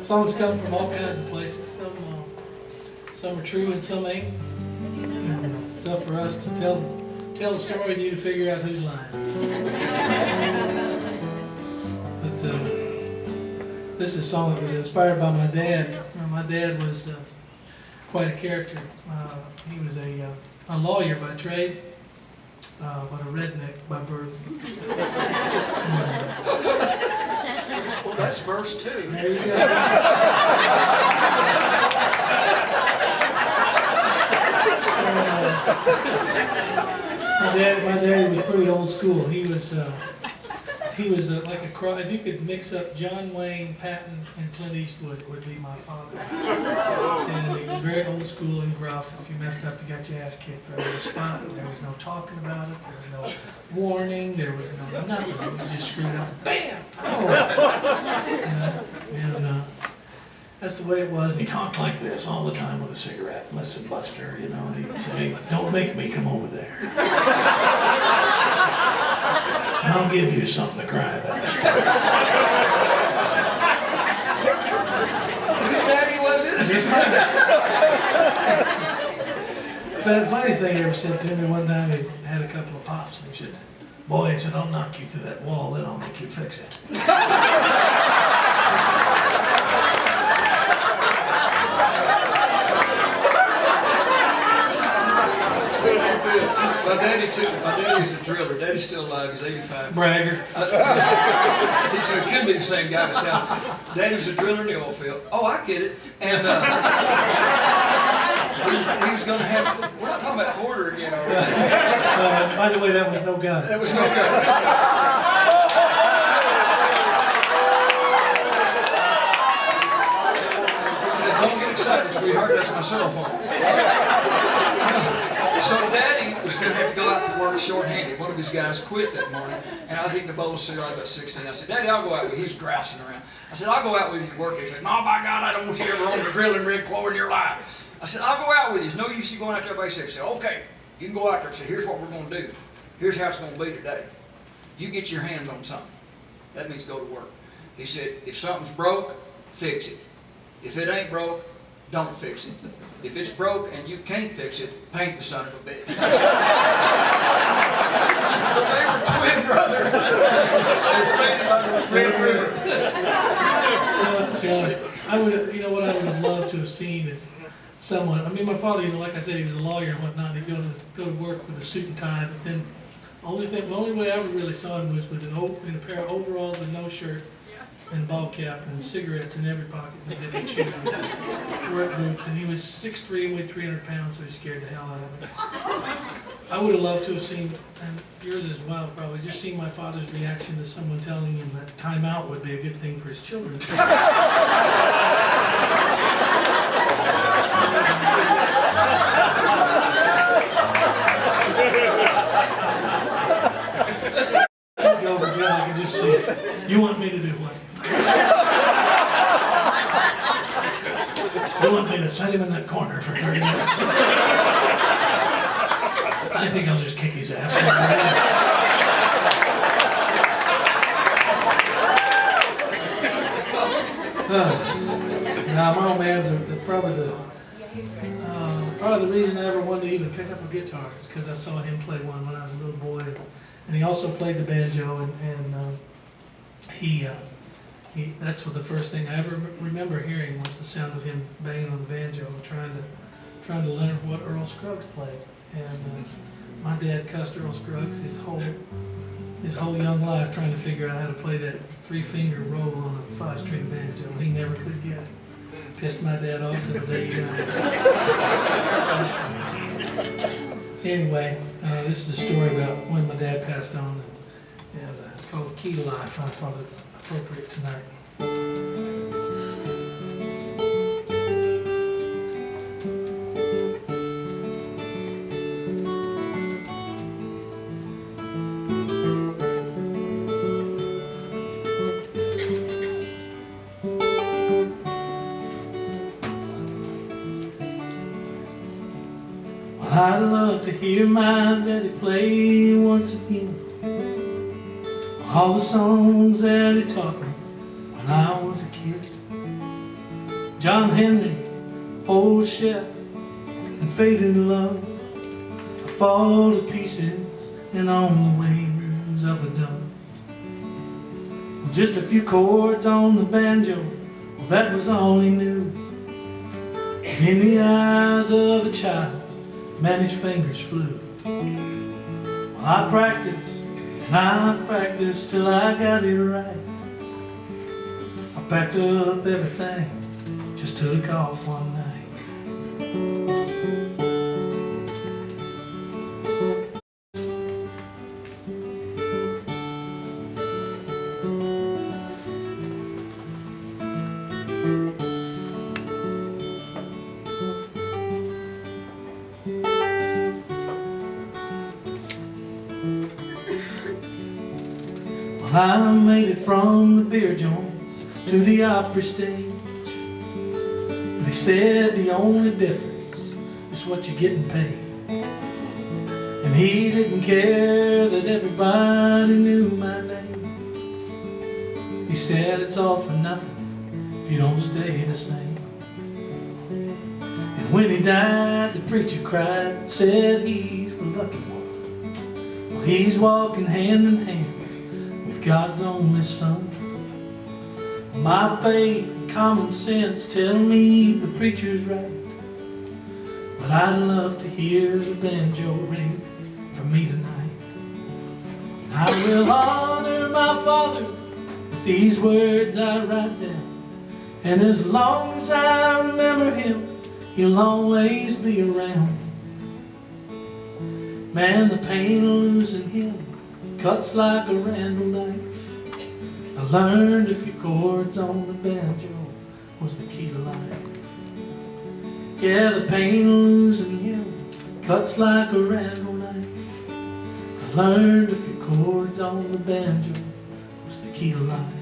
Songs come from all kinds of places. Some are true and some ain't. It's up for us to tell the story and you to figure out who's lying. But this is a song that was inspired by my dad. My dad was quite a character. He was a lawyer by trade, but a redneck by birth. Well, that's verse 2. There you go. My dad was pretty old school. He was like a cross. If you could mix up John Wayne, Patton, and Clint Eastwood, it would be my father. And he was very old school and gruff. If you messed up, you got your ass kicked right on the spot. There was no talking about it. There was no warning. There was no nothing. You just screwed up. Bam! Oh. And that's the way it was. And he talked like this all the time with a cigarette. Listen, Buster, you know, and he would say, "Don't make me come over there. And I'll give you something to cry about." Whose daddy was it? The funniest thing he ever said to me one time, he had a couple of pops, and he said, "Boy," he said, "I'll knock you through that wall, then I'll make you fix it." My daddy's a driller. Daddy's still alive. He's 85. Bragger. He said, it could be the same guy. Daddy's a driller in the oil field. Oh, I get it. And he was going to have, we're not talking about Porter again, are we? By the way, that was no gun. That was no gun. He said, don't get excited, sweetheart. That's my cell phone. So Daddy was going to have to go out to work short-handed. One of his guys quit that morning, and I was eating a bowl of cereal. I was about 16. I said, "Daddy, I'll go out with you." He was grousing around. I said, "I'll go out with you to work." He said, "No, by God, I don't want you ever on the drilling rig floor in your life." I said, "I'll go out with you. It's no use you going out there by yourself." He said, "Okay, you can go out there." I said, "Here's what we're going to do. Here's how it's going to be today. You get your hands on something. That means go to work." He said, "If something's broke, fix it. If it ain't broke, don't fix it. If it's broke and you can't fix it, paint the son of a bitch." So they were twin brothers. I would, you know, what I would have loved to have seen is someone. I mean, my father, you know, like I said, he was a lawyer and whatnot. He'd go to work with a suit and tie, but then the only way I ever really saw him was with in a pair of overalls and no shirt, and a ball cap and cigarettes in every pocket. And he didn't chew work boots, and he was 6'3", weighed 300 pounds, so he scared the hell out of me. I would have loved to have seen, and yours as well, probably, just seen my father's reaction to someone telling him that time out would be a good thing for his children. Over Gill, I can just see it. You want me to do what? You want me to set him in that corner for 30 minutes? I think I'll just kick his ass. Now, my old man's probably the reason I ever wanted to even pick up a guitar is because I saw him play one when I was a little boy. And he also played the banjo, and that's what the first thing I ever remember hearing was the sound of him banging on the banjo and trying to learn what Earl Scruggs played. And my dad cussed Earl Scruggs his whole young life trying to figure out how to play that 3-finger roll on a 5-string banjo, and he never could get it. Pissed my dad off to the day he died. Anyway, this is a story about when my dad passed on, and it's called "Key to Life." I thought it appropriate tonight. I'd love to hear my daddy play once again all the songs that he taught me when I was a kid. John Henry, old chef, and faded love, I fall to pieces and on the wings of a dove. Well, just a few chords on the banjo, well, that was all he knew. And in the eyes of a child, man, his fingers flew. Well, I practiced and I practiced till I got it right. I packed up everything, just took off one night. Well, I made it from the beer joints to the opera stage. They said the only difference is what you're getting paid. And he didn't care that everybody knew my name. He said it's all for nothing if you don't stay the same. And when he died, the preacher cried, said he's the lucky one. Well, he's walking hand in hand with God's only son. My faith and common sense tell me the preacher's right, but I'd love to hear the banjo ring for me tonight. I will honor my father with these words I write down, and as long as I remember him, he'll always be around. Man, the pain of losing him cuts like a Randall knife. I learned a few chords on the banjo was the key to life. Yeah, the pain of losing him cuts like a Randall knife. I learned a few chords on the banjo was the key to life.